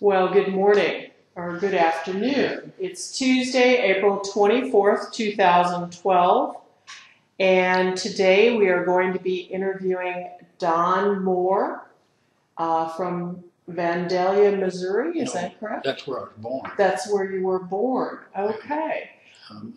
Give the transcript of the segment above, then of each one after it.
Well, good morning or good afternoon. It's Tuesday, April 24th, 2012, and today we are going to be interviewing Don Moore from Vandalia, Missouri. Is that correct? That's where I was born. That's where you were born. Okay.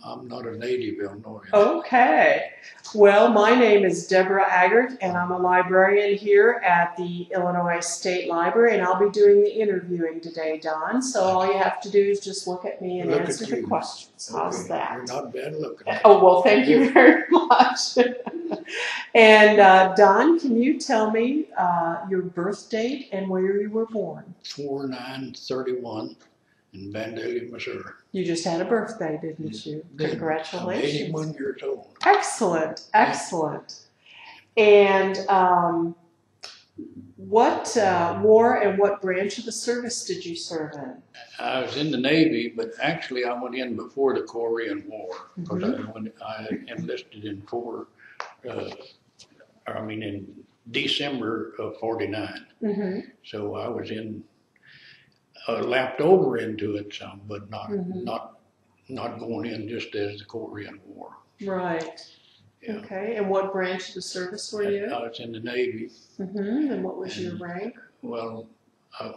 I'm not a native Illinoisan. Okay. Well, my name is Deborah Aggert, and I'm a librarian here at the Illinois State Library, and I'll be doing the interviewing today, Don. So all you have to do is just look at me and answer the questions. How's that? You're not bad looking. Oh, well, thank you very much. And Don, can you tell me your birth date and where you were born? 4931 in Vandalia, Missouri. You just had a birthday, didn't you? Congratulations. I'm 81 years old. Excellent, excellent. And what war and what branch of the service did you serve in? I was in the Navy, but actually I went in before the Korean War because I enlisted in in December of '49. So I was lapped over into it some, but not going in just as the Korean War. Right. Yeah. Okay. And what branch of the service were you? I was in the Navy. And what was your rank? Well,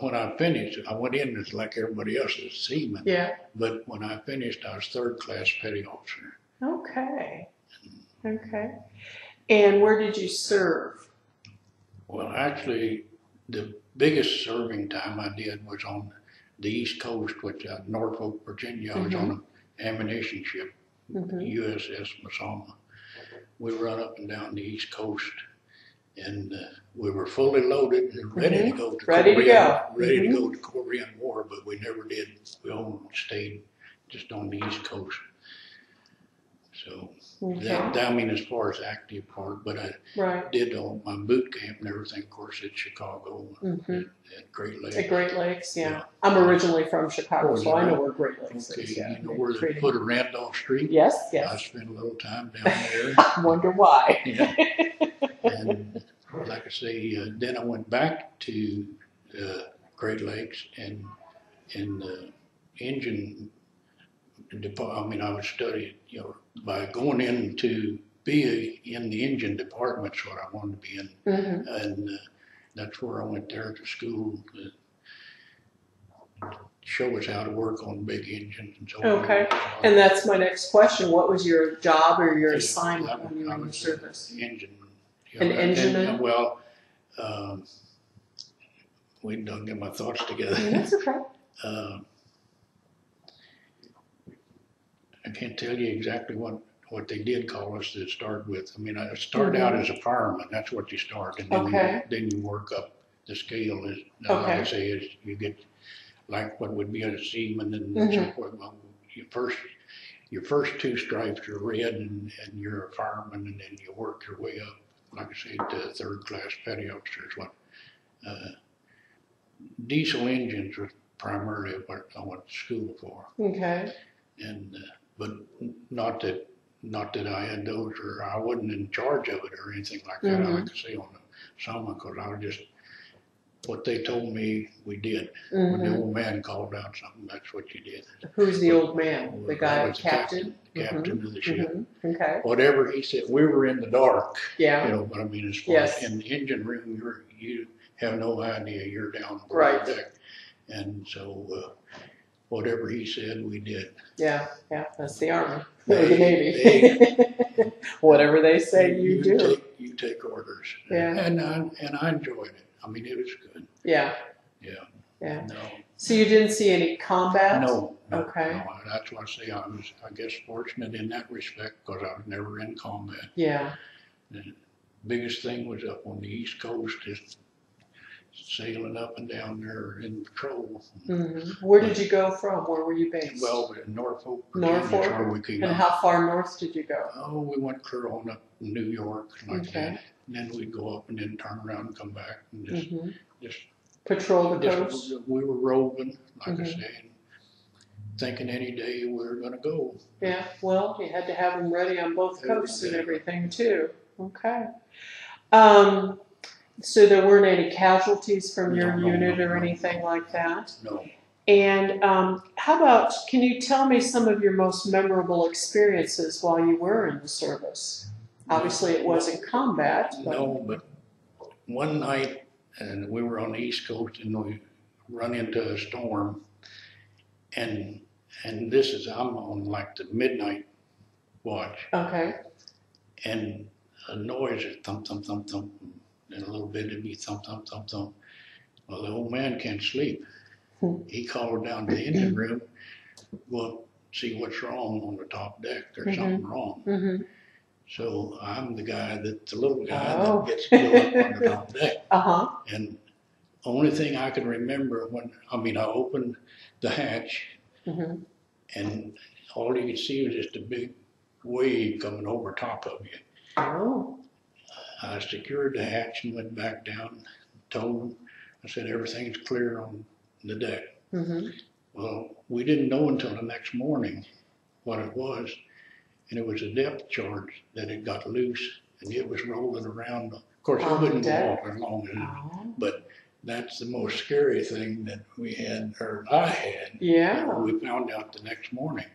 when I finished, I went in as like everybody else as a seaman. Yeah. But when I finished, I was third class petty officer. Okay. Okay. And where did you serve? Well, actually, the biggest serving time I did was on the East Coast, which Norfolk, Virginia. I was on an ammunition ship, USS Massauma. We run up and down the East Coast, and we were fully loaded and ready to go to the Korean War, but we never did. We all stayed just on the East Coast. So that, as far as active part, but I did all my boot camp and everything, of course, at Chicago, at Great Lakes. At Great Lakes, yeah. I'm originally from Chicago, so I know where Great Lakes is. Yeah. You know where they put a Randolph Street? Yes, yes. I spent a little time down there. I wonder why. Yeah. And like I say, then I went back to Great Lakes and in the engine department. I was studying, by going in to be in the engine department's what I wanted to be in, and that's where I went there to school to show us how to work on big engines and so on. Okay, and that's my next question. What was your job or your assignment when you were in the service? Engine. An engineman? Well, we don't get my thoughts together. That's okay. I can't tell you exactly what they did call us to start with. I mean, I started out as a fireman. That's what you start, and then you work up the scale. Like I say, is you get like what would be a seaman and so forth. Well, your first two stripes are red, and you're a fireman, and then you work your way up. Like I say, to third class petty officer is what diesel engines was primarily what I went to school for. Okay. And but not that I had those, or I wasn't in charge of it or anything like that. I like to say on some, because I was just what they told me we did. When the old man called out something, that's what you did. Who's the old man? The guy, captain? Captain of the ship. Okay. Whatever he said, we were in the dark. Yeah. But I mean, as far as in the engine room, you have no idea. You're down below deck, and so. Whatever he said, we did. Yeah, that's the Army or the Navy. Whatever they say, you do. You take orders. Yeah, and I enjoyed it. I mean, it was good. Yeah. No. So you didn't see any combat? No. Okay. No, that's why I say I was, I guess, fortunate in that respect because I was never in combat. Yeah. The biggest thing was up on the East Coast, just sailing up and down there in patrol. Where did you go from? Where were you based? Well, in Norfolk. Norfolk? Where we came and how far north did you go? Oh, we went clear on up to New York like that. And then we'd go up and then turn around and come back and just patrol the coast? We were roving, like I say, thinking any day we were going to go. Yeah, well, you had to have them ready on both coasts and everything too. Okay. So there weren't any casualties from your No, unit no, or no, anything like that? no. And how about, can you tell me some of your most memorable experiences while you were in the service? Obviously, it wasn't combat. But... No, but one night, and we were on the East Coast, and we run into a storm, and this is, I'm on like the midnight watch, Okay. and a noise is thump, thump, thump, thump, and a little bit it'd be thump, thump, thump, thump. Well, the old man can't sleep. He called down to the engine room, well, see what's wrong on the top deck. There's something wrong. Mm-hmm. So I'm the guy the little guy Oh. that gets to go up on the top deck. Uh-huh. And only thing I can remember I opened the hatch, and all you could see was just a big wave coming over top of you. Oh. I secured the hatch and went back down, told them, I said, everything's clear on the deck. Well, we didn't know until the next morning what it was, and it was a depth charge that had got loose, and it was rolling around. Of course, it wouldn't go off as long as it, but that's the most scary thing that we had, or I had. Yeah. We found out the next morning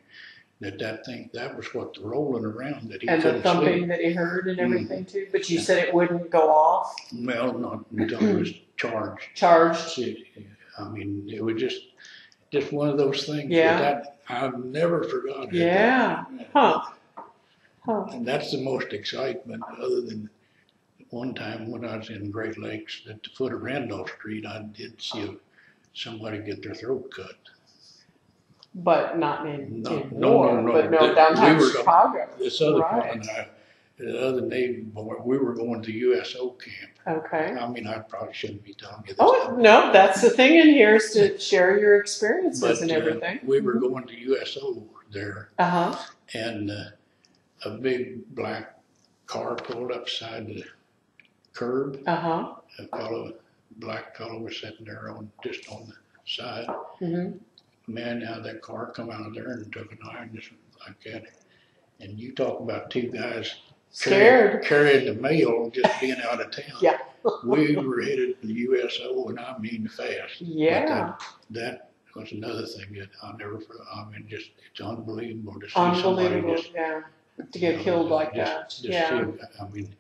that was what the rolling around that he and couldn't the thumping sleep. that he heard and everything too. But you said it wouldn't go off. Well, not until it was charged. Charged. I mean, it was just one of those things. Yeah. That I've never forgotten. Yeah. Huh. And that's the most excitement, other than one time when I was in Great Lakes at the foot of Randolph Street, I did see somebody get their throat cut. But not in No, war, no. but no, downtown Chicago. Chicago. This other Right. one, the other Navy boy, we were going to USO camp. Okay. I mean, I probably shouldn't be telling you this. Oh, no, that's the thing in here is to share your experiences But and everything. we were going to USO there, and a big black car pulled up beside the curb. A black fellow was sitting there just on the side. A man out of that car come out of there and took an iron just like that. And you talk about two guys Scared. carrying the mail, just being out of town. Yeah. We were headed to the USO, and I mean fast. Yeah. But that was another thing that I never forgot. I mean, just it's unbelievable to see somebody Unbelievable, just, to get killed like that. Just Yeah. see, I mean,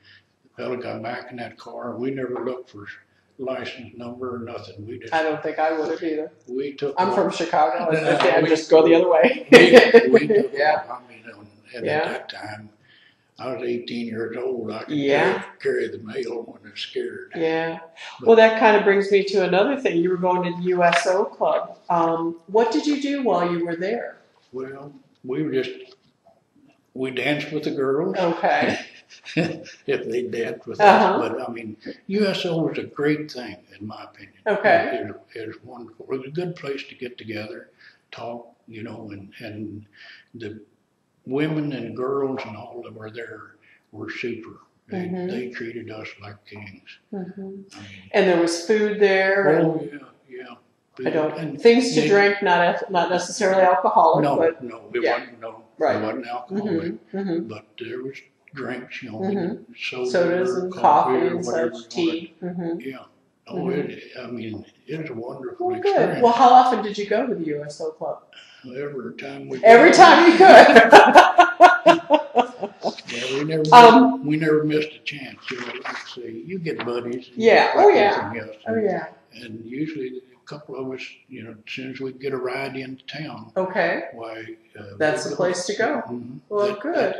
the fella got back in that car. We never looked for license number or nothing. We just I don't think I would have either. we took. I'm off. from Chicago. I'd we- just go the other way. we took Yeah. off. I mean, and Yeah. at that time, I was 18 years old. I could Yeah. carry the mail when I was scared. Yeah. Well, that kind of brings me to another thing. You were going to the USO Club. What did you do while you were there? Well, we danced with the girls. Okay. If they danced with Uh-huh. us. But I mean, USO was a great thing, in my opinion. Okay. It was wonderful. It was a good place to get together, talk, and the women and girls and all that were there were super. They treated us like kings. I mean, And there was food there. oh yeah. I don't. And Things to drink, not necessarily alcoholic, No, but it yeah. wasn't. No, Right. it wasn't alcoholic. But there was drinks, sodas and coffee and such, tea. Yeah. Oh, I mean, it was a wonderful Well, experience. good. Well, how often did you go to the USO Club? Every time we Every time you could. Yeah, we never missed a chance. Like I say, you get buddies. And Yeah. like Oh, yeah. everything else. Oh, yeah. And usually a couple of us, as soon as we get a ride into town, Okay. why? That's the place to go. Well, good.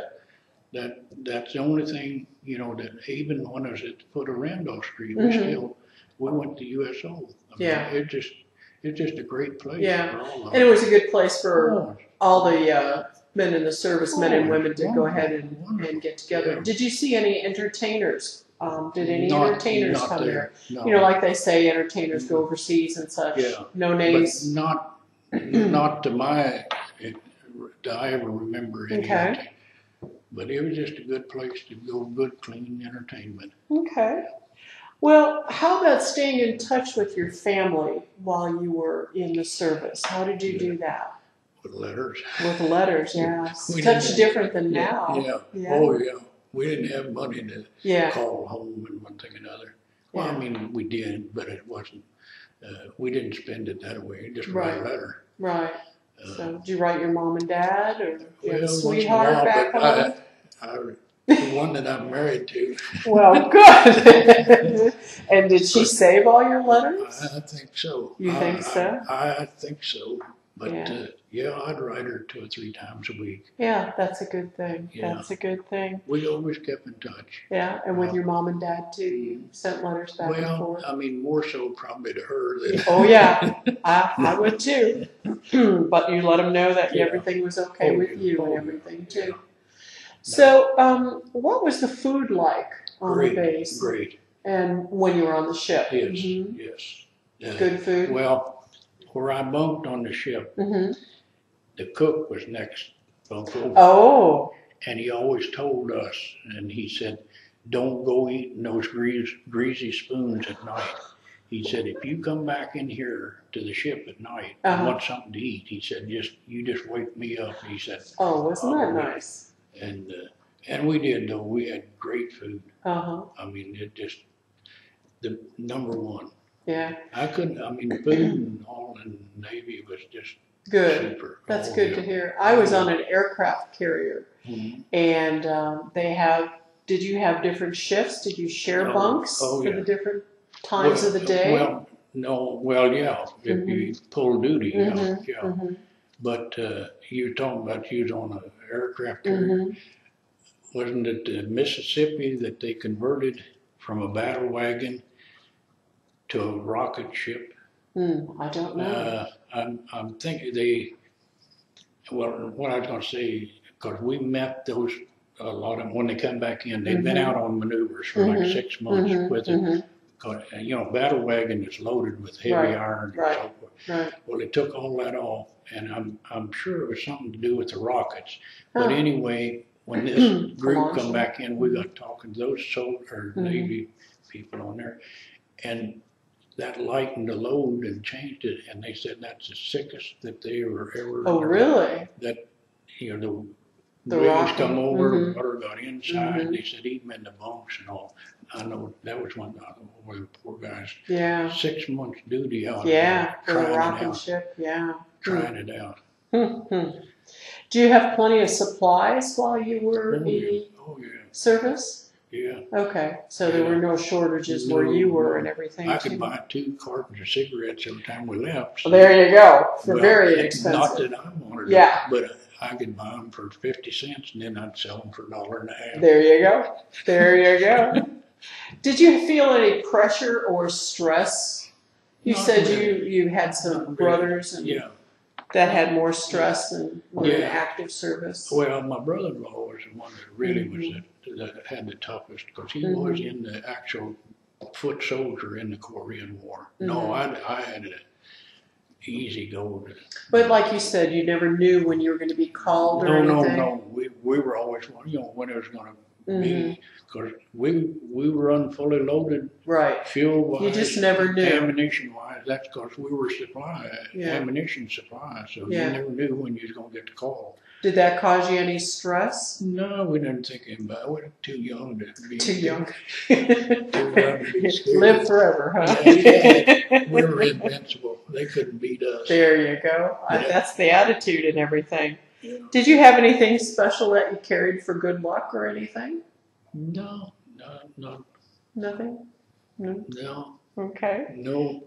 That's the only thing, that even when I was at the foot of Randolph Street, we went to USO. I mean, Yeah. It's just a great place. Yeah. For all of And it us. was a good place for Oh, all the men in the service, men and women, to go ahead wonderful. and get together. Yeah. Did you see any entertainers? Did any Not- entertainers not come there, there? no. Like they say, entertainers go overseas and such. Yeah. No But names. not that I ever remember any Okay. entertainment. But it was just a good place to go, good, clean entertainment. Okay. Well, how about staying in touch with your family while you were in the service? How did you do that? With letters. With letters, yeah. We Touch didn't- different than now. Yeah. Yeah. Oh, yeah. We didn't have money to Yeah. call home and one thing or another. Well, Yeah. I mean, we did, but it wasn't. We didn't spend it that way. Just write a Right. letter. Right. Uh, So, did you write your mom and dad, or you have a well, once in a sweetheart while, back but home? the one that I'm married to, Well, good. And did she save all your letters? I think so. You think so? I think so. But Yeah. yeah, I'd write her 2 or 3 times a week. Yeah, that's a good thing. Yeah. That's a good thing. We always kept in touch. Yeah, and with your mom and dad too, you sent letters back and Well, forth. I mean, more so probably to her than. Oh yeah, I would too. But you let them know that Yeah. everything was okay Oh, with yeah. you and Oh, everything yeah. too. So, what was the food like on Great, the base? great. And when you were on the ship? Yes, Mhm. yes. Good food. Well, where I bunked on the ship, Mhm. the cook was next bunk over. Oh. And he always told us, and he said, don't go eating those greasy spoons at night. He said, if you come back in here to the ship at night and want something to eat, he said, you just wake me up. He said, Oh, wasn't that "I'll wait." nice? And we did, though. We had great food. Uh-huh. I mean, it just, the number one. Yeah. Food and all in the Navy was just Good. super. That's Oh, good yeah. to hear. I was on an aircraft carrier, Mhm. and did you have different shifts? Did you share Oh, bunks oh, for yeah. the different times of the day? Well, no, well, yeah, if you pull duty, yeah, Mhm, yeah. mhm, But you were talking about you was on an aircraft carrier. mhm. Wasn't it the Mississippi that they converted from a battle wagon to a rocket ship? I don't know. I'm thinking well, what I was going to say, because we met a lot of them when they come back in. They've been out on maneuvers for like 6 months with it. Mhm. 'Cause, battle wagon is loaded with heavy Right, iron and right. so forth. Right. Well, they took all that off, and I'm sure it was something to do with the rockets. But Huh. anyway, when this group Launch come them. back in, we got talking to those Navy people on there, and that lightened the load and changed it, and they said that's the sickest that they were ever. Oh, really? That the The waves rocking? come over, Mhm. water got inside. They said even in the bunks and all. I know that was one of the poor guys. Yeah. 6 months duty out. Yeah. For the trying it rocking out. ship. Yeah. Trying it out. Do you have plenty of supplies while you were Oh, yeah. in Oh, yeah. service? Yeah. Okay, so there were no shortages where you were and everything I too. could buy 2 cartons of cigarettes every time we left. So, Well, there you go, for well, very Not inexpensive. that I wanted Yeah. it, but I could buy them for 50 cents and then I'd sell them for $1.50. There you go. There you go. Did you feel any pressure or stress? You Not said really. you had some Not really. brothers and Yeah. that had more stress and were in Yeah. active service. Well, my brother-in-law was the one that really that had the toughest because he was in the actual foot soldier in the Korean War. No, I had an easy go. But like you said, you never knew when you were going to be called or anything. No. We were always, when it was going to be, because we were fully loaded, Right. fuel-wise. You just never knew. Ammunition-wise, that's because we were Yeah. ammunition supply, so Yeah. you never knew when you was going to get the call. Did that cause you any stress? No, we didn't think about it. We were too young to be. Too young. Too young to be scared. Live forever, huh? Yeah. We were invincible. They couldn't beat us. There you go. Yeah. That's the attitude and everything. Yeah. Did you have anything special that you carried for good luck or anything? No. Nothing? No? Okay. No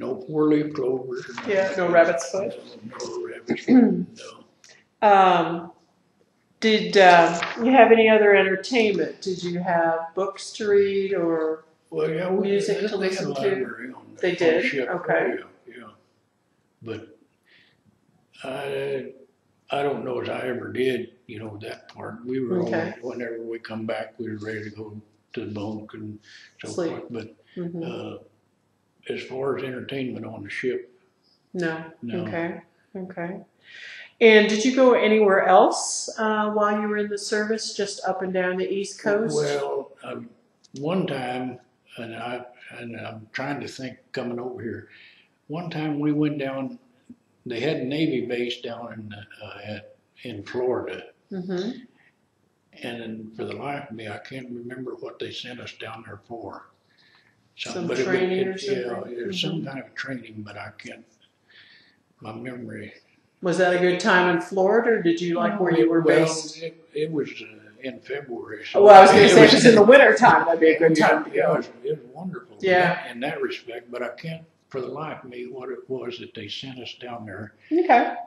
4-leaf clover. Yeah, no rabbit's foot? No rabbit's foot, no. Did you have any other entertainment? Did you have books to read or Well, yeah, music to they had a listen to? library on They on did? the ship. Okay. Oh, yeah. But I don't know as I ever did, that part. We were Okay. always, whenever we come back, we were ready to go to the bunk and so Sleep. forth. But Mhm. as far as entertainment on the ship, No. no. Okay. And did you go anywhere else while you were in the service, just up and down the East Coast? Well, one time, and I'm trying to think coming over here. One time we went down. They had a Navy base down in Florida, Mm-hmm. and for the life of me, I can't remember what they sent us down there for. Some but training or yeah, something? it was some kind of training, but I can't, my memory. Was that a good time in Florida, or did you like where you were based? It was in February. So well, I was going to say if it's in the winter time, that'd be a good time to go. It was wonderful. Yeah. In that respect, but I can't for the life of me what it was that they sent us down there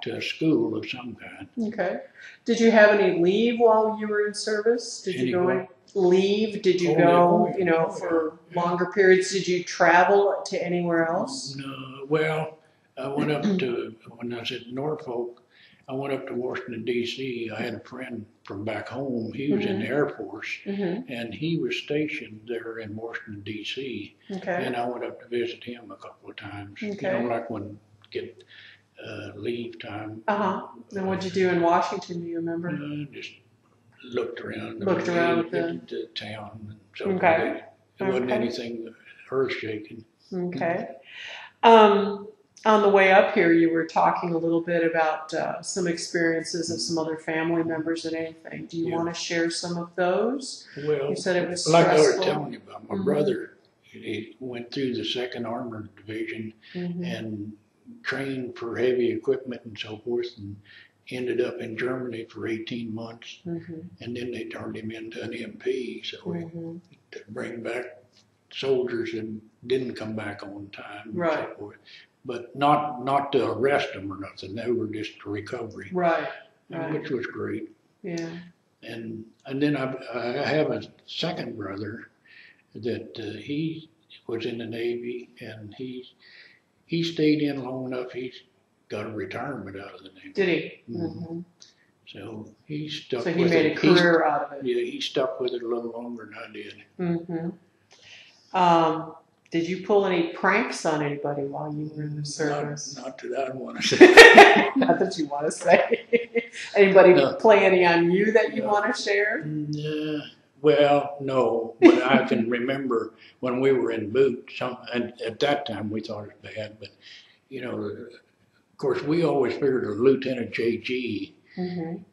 to a school of some kind. Okay. Did you have any leave while you were in service? Did you go leave? Did you go, for longer periods? Did you travel to anywhere else? No. Well, I went up to, when I was at Norfolk, I went up to Washington, D.C. I had a friend from back home. He was in the Air Force, and he was stationed there in Washington, D.C. Okay. And I went up to visit him a couple of times. Okay. Like when get leave time. And what'd you do in Washington? Do you remember? Just looked around. The town. And so okay. It wasn't anything earth-shaking. Okay. On the way up here, you were talking a little bit about some experiences of some other family members and anything. Do you want to share some of those? Well, you said it was like stressful. I was telling you about, my brother, he went through the 2nd Armored Division and trained for heavy equipment and so forth, and ended up in Germany for 18 months, and then they turned him into an MP, so to bring back soldiers that didn't come back on time, and so forth. But not to arrest them or nothing. They were just recovery, which was great. Yeah. And then I have a second brother that he was in the Navy, and he stayed in long enough. He's got a retirement out of the Navy. Did he? So he stuck. So he made a career out of it. Yeah, he stuck with it a little longer than I did. Did you pull any pranks on anybody while you were in the service? Not that I want to say. Not that you want to say. Anybody play any on you that you want to share? Well, no, but I can remember when we were in boot. And at that time we thought it was bad, but of course we always figured Lieutenant J.G.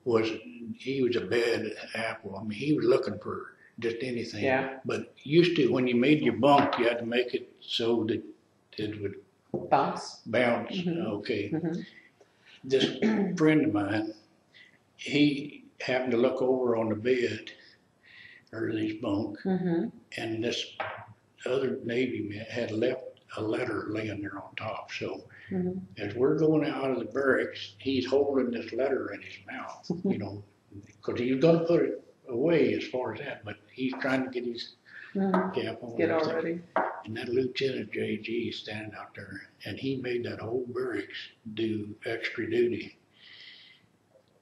was a bad apple. I mean, he was looking for just anything. Yeah. But used to, when you made your bunk, you had to make it so that it would bounce. Okay. This friend of mine, he happened to look over on the bed, or his bunk, and this other Navy man had left a letter laying there on top. So as we're going out of the barracks, he's holding this letter in his mouth, because he's going to put it away as far as that, but he's trying to get his cap on. Get all ready. And that Lieutenant J.G. is standing out there, and he made that whole barracks do extra duty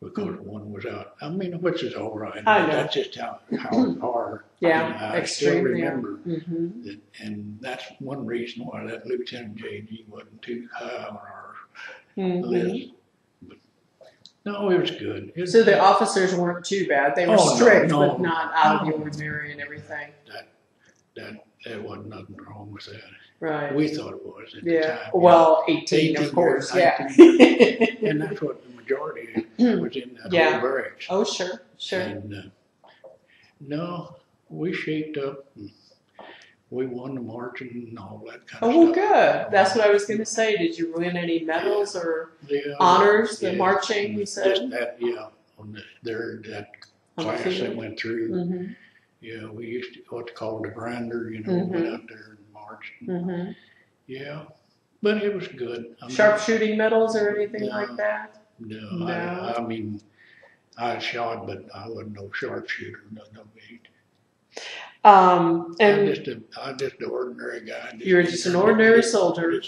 because one was out. I mean, which is all right. I know. That's just how far. I still remember that, and that's one reason why that Lieutenant J.G. wasn't too high on our list. No, it was good. So the officers weren't too bad. They were strict, but not out of the ordinary and everything. There wasn't nothing wrong with that. Right. We thought it was at the time. Well, 18 of course. And that's what the majority was in that whole barracks. Oh, sure. And no, we shaped up. And we won the marching and all that kind of stuff. Oh, good. That's what I was going to say. Did you win any medals or honors, the marching, you said? Just that, on that class that went through. Yeah, we used to what they call the grinder, went out there and marched. Yeah, but it was good. Sharpshooting medals or anything like that? No. I mean, I shot, but I wasn't no sharpshooter, no meat. And I'm just an ordinary guy. You're just an ordinary soldier.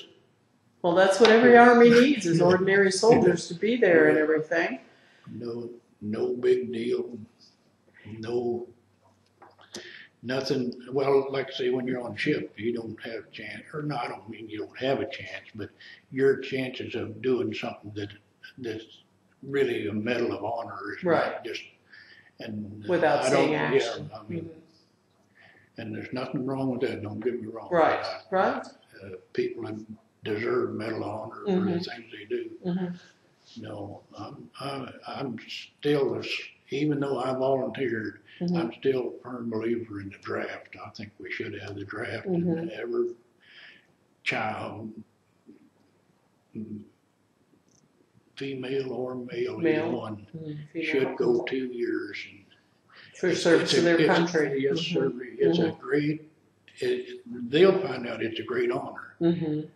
Well, that's what every army needs is ordinary soldiers to be there and everything. No big deal. Nothing. Well, like I say, when you're on ship, you don't have a chance. Or no, I don't mean you don't have a chance, but your chances of doing something that's really a Medal of Honor is not just without seeing action. Yeah, I mean, and there's nothing wrong with that. Don't get me wrong. Right. People that deserve Medal of Honor for the things they do. No, I'm still, even though I volunteered, I'm still a firm believer in the draft. I think we should have the draft, and every child, female or male, either one, should go 2 years. And for service to their country. Yes, sir. It's a great, they'll find out it's a great honor. And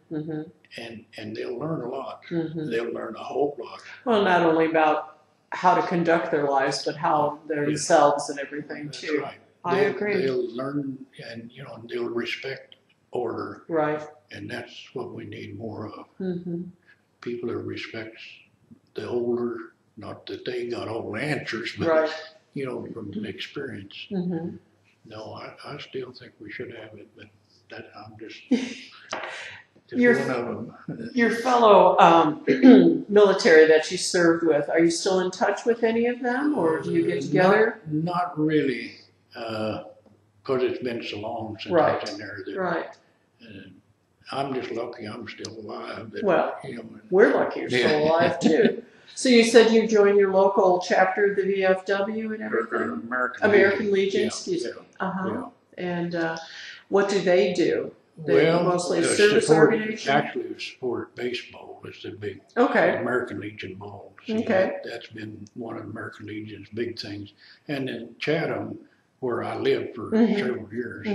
they'll learn a lot. They'll learn a whole lot. Well, not only about how to conduct their lives, but how themselves and everything That's too. right. I agree. They'll learn, and they'll respect order. Right. And that's what we need more of. People that respect the older, not that they got all the answers, but from experience. No, I still think we should have it, but that I'm just one of them. Your fellow military that you served with, are you still in touch with any of them, or do you get together? Not really, because it's been so long since I was in there. That, I'm just lucky I'm still alive. We're lucky you're still alive too. So you said you joined your local chapter of the VFW and everything? American Legion, excuse me. And what do they do? They're mostly a service organization? Actually, support baseball is the big American Legion ball. So that's been one of American Legion's big things. And in Chatham, where I lived for several years,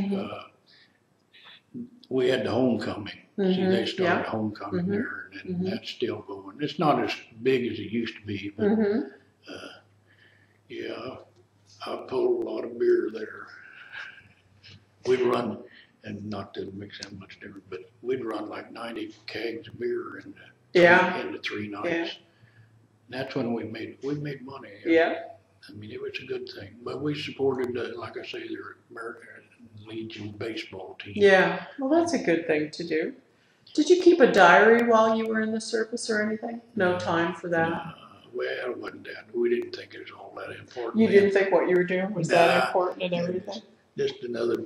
we had the homecoming. See, they started homecoming there, and that's still going. It's not as big as it used to be, but I pulled a lot of beer there. We'd run, and not that it makes that much difference, but we'd run like 90 kegs of beer in the 3 nights. That's when we made money. I mean, it was a good thing. But we supported, like I say, their American Legion baseball team. Yeah, well, that's a good thing to do. Did you keep a diary while you were in the service or anything? No time for that? Well, it wasn't that. We didn't think it was all that important. You didn't think what you were doing was that important and everything? Just another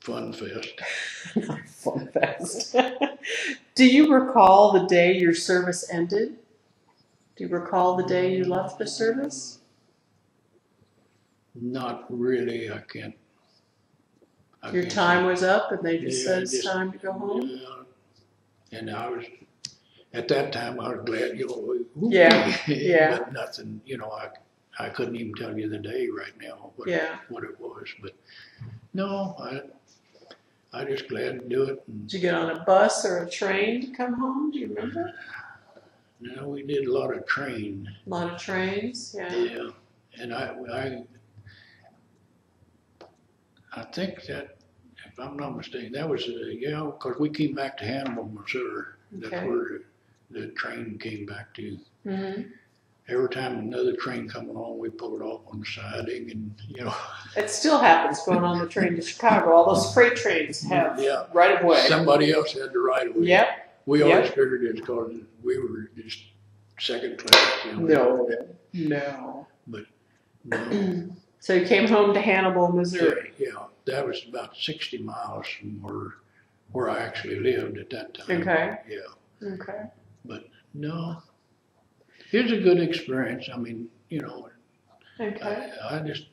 fun fest. Fun fest. Do you recall the day your service ended? Do you recall the day you left the service? Not really. I can't. Your time was up and they just said it's time to go home? Yeah. And I was, at that time, I was glad, but nothing, I couldn't even tell you the day right now, what it was. But no, I just glad to do it. Did you get on a bus or a train to come home? Do you remember? No, we did a lot of train. A lot of trains, Yeah, and I think that, if I'm not mistaken, that was, because we came back to Hannibal, Missouri. That's where the train came back to. Every time another train come along, we pull it off on the siding, and It still happens going on the train to Chicago. All those freight trains have right of way. Somebody else had the right of way. We always figured it's because we were just second class. No. But no. So you came home to Hannibal, Missouri. Yeah, that was about 60 miles from where I actually lived at that time. Okay. But no, it was a good experience. I mean, I just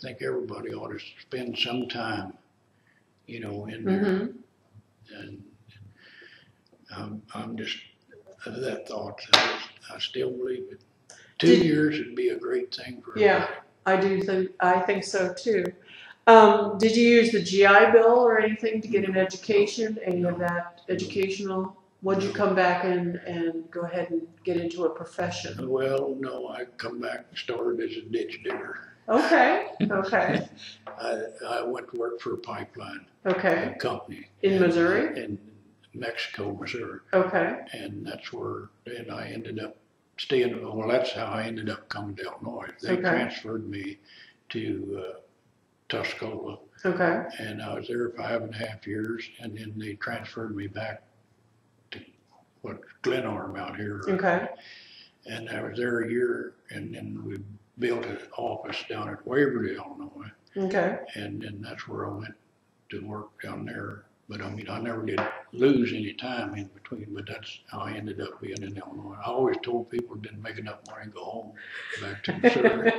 think everybody ought to spend some time, in there. And I'm just of that thought. I still believe it. 2 years would be a great thing for everybody. I think so too. Did you use the GI Bill or anything to get an education? Any of that educational? Would you come back and go ahead and get into a profession? Well, no, I come back and started as a ditch digger. Okay. I went to work for a pipeline company. In Missouri? In Mexico, Missouri. Okay. And that's where, and I ended up staying, well, that's how I ended up coming to Illinois. They transferred me to Tuscola. And I was there 5.5 years, and then they transferred me back to Glenarm out here. And I was there a year, and then we built an office down at Waverly, Illinois. And then that's where I went to work down there But I mean, I never did lose any time in between, but that's how I ended up being in Illinois. I always told people didn't make enough money to go home back to Missouri.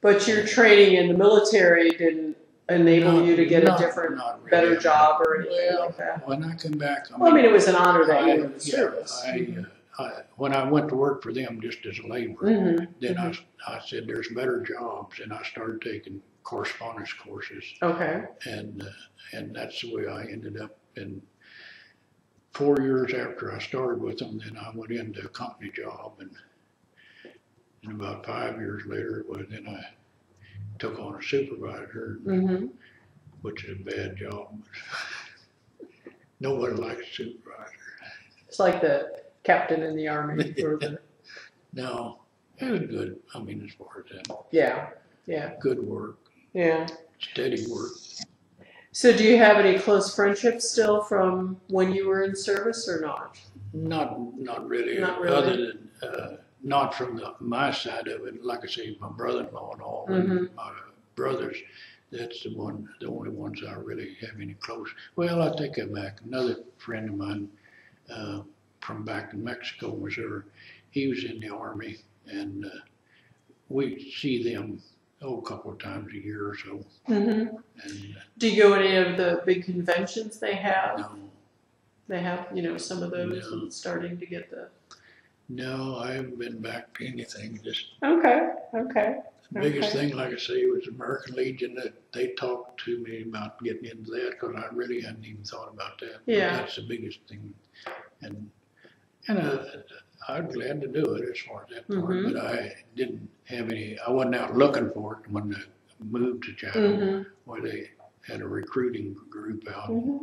But your training in the military didn't enable you to get a different, not really. better job or anything Well, like that? when I come back, Well, I mean, it was an honor that you were in the service. When I went to work for them just as a laborer, Mm-hmm. then I said there's better jobs, and I started taking correspondence courses, Okay. and that's the way I ended up. And 4 years after I started with them, then I went into a company job, and about 5 years later, then I took on a supervisor, Mm-hmm. which is a bad job. Nobody likes a supervisor. It's like the captain in the army. Or the, No, it was good. I mean, as far as that, yeah. Yeah. good work, Yeah. steady work. So do you have any close friendships still from when you were in service or not? Not really. Not really. Other than not from my side of it. Like I say, my brother-in-law and all, Mm-hmm. and my brothers. That's the only ones I really have any close. Well, I take that back. Another friend of mine from back in Mexico, Missouri, he was in the Army, and we see them a couple of times a year or so. Mm-hmm. And Do you go to any of the big conventions they have? no, They have, some of those No. and starting to get the. no, I haven't been back to anything. Just Okay. the biggest Okay. thing, like I say, was American Legion. That they talked to me about getting into that because I really hadn't even thought about that. But Yeah. that's the biggest thing, and I'm glad to do it as far as that part. Mhm. But I didn't have any. I wasn't out looking for it when I moved to Chatham, Mm-hmm. where they had a recruiting group out. Mm-hmm.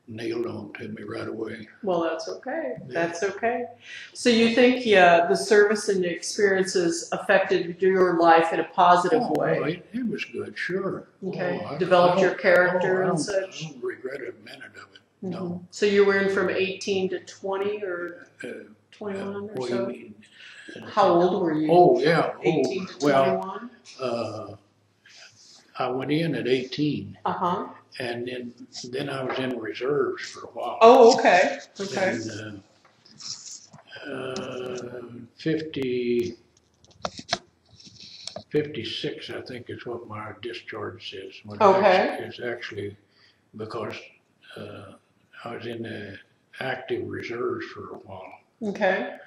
Nailed on to me right away. Well, that's okay. Yeah. That's okay. So you think, the service and the experiences affected your life in a positive way? It was good, sure. Okay. I Developed don't- your character I and don't- such? I don't regret a minute of it. No. Mhm. So you were in from 18 to 20 or Uh, 21 or what do you so? mean? How old were you? Oh, yeah. 18 to Well, 21? I went in at 18, Uh-huh. and then I was in reserves for a while. Oh, okay. Okay. And 56, I think, is what my discharge says. When it Okay. It's actually because I was in the active reserves for a while. Okay.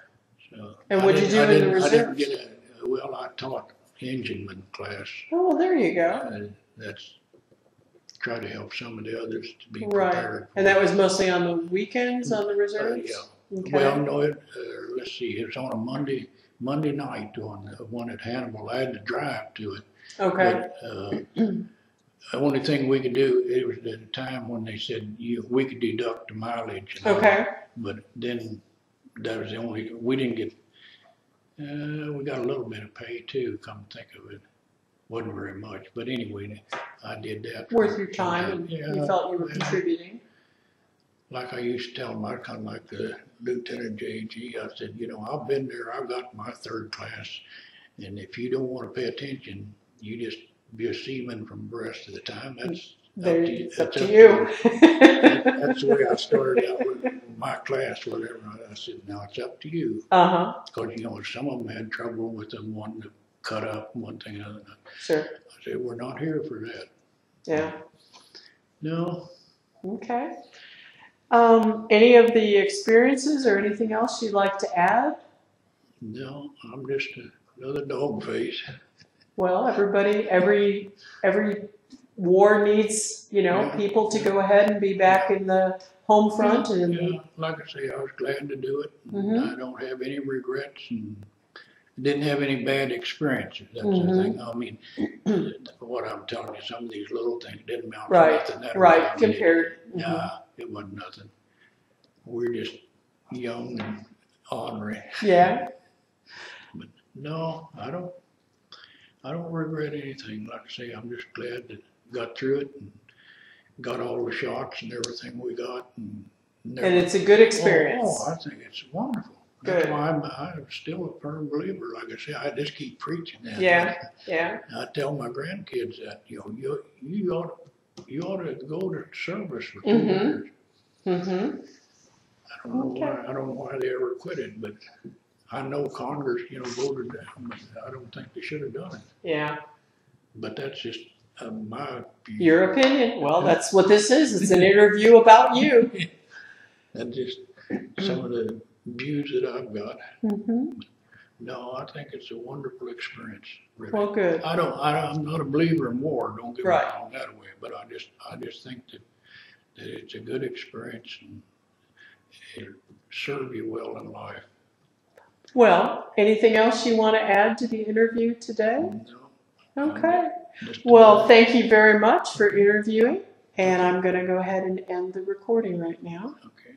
So And I what'd you didn't- do in the I didn't reserves? get I taught engineman class. Oh, well, there you go. That's try to help some of the others to be Right. prepared. And that was mostly on the weekends on the reserves? Yeah. Okay. Well, no, let's see, it was on a Monday night on the one at Hannibal. I had to drive to it. Okay. But, the only thing we could do, it was at a time when they said we could deduct the mileage. And all. Okay. But then that was the only, we didn't get, we got a little bit of pay too, come to think of it. Wasn't very much, but anyway, I did that. Worth your time and Yeah, you felt you were yeah. contributing. Like I used to tell them, I kind of like the Lieutenant J.G. I said, I've been there, I've got my third class, and if you don't want to pay attention, you just be a seaman from the rest of the time. That's It's up That's to you. That's the way I started out with my class, whatever. I said, now it's up to you. Uh-huh. Because, some of them had trouble with them wanting to cut up one thing or another. Sure. I said, we're not here for that. Yeah. No, Okay. Any of the experiences or anything else you'd like to add? no, I'm just another dog face. Well, every war needs, Yeah. people to go ahead and be back in the home front and Yeah, like I say, I was glad to do it. Mhm. I don't have any regrets and didn't have any bad experiences. That's Mhm. the thing. I mean, what I'm telling you, some of these little things didn't amount to Right, nothing. That right, I mean, compared. Nah, it wasn't nothing. We're just young and ornery. Yeah. No, I don't regret anything. Like I say, I'm just glad that got through it and got all the shots and everything we got. And And it's a good experience. Oh, I think it's wonderful. That's Good. why I'm still a firm believer. Like I say, I just keep preaching that. Yeah. Yeah. I tell my grandkids that, you ought to you ought to go to service for 2 Mhm. years. Mm-hmm. I don't know why they ever quit it, but I know Congress, voted down, but I don't think they should have done it. Yeah. But that's just my view. Your opinion. Well, that's what this is. It's an interview about you. That's just some of the views that I've got. Mm-hmm. No, I think it's a wonderful experience. Really. Well, good. I'm not a believer in war. Don't get me Right. wrong that way. But I just think that it's a good experience and it'll serve you well in life. Well, anything else you want to add to the interview today? No, Okay. just Well, thank you very much for interviewing. And I'm going to go ahead and end the recording right now. Okay.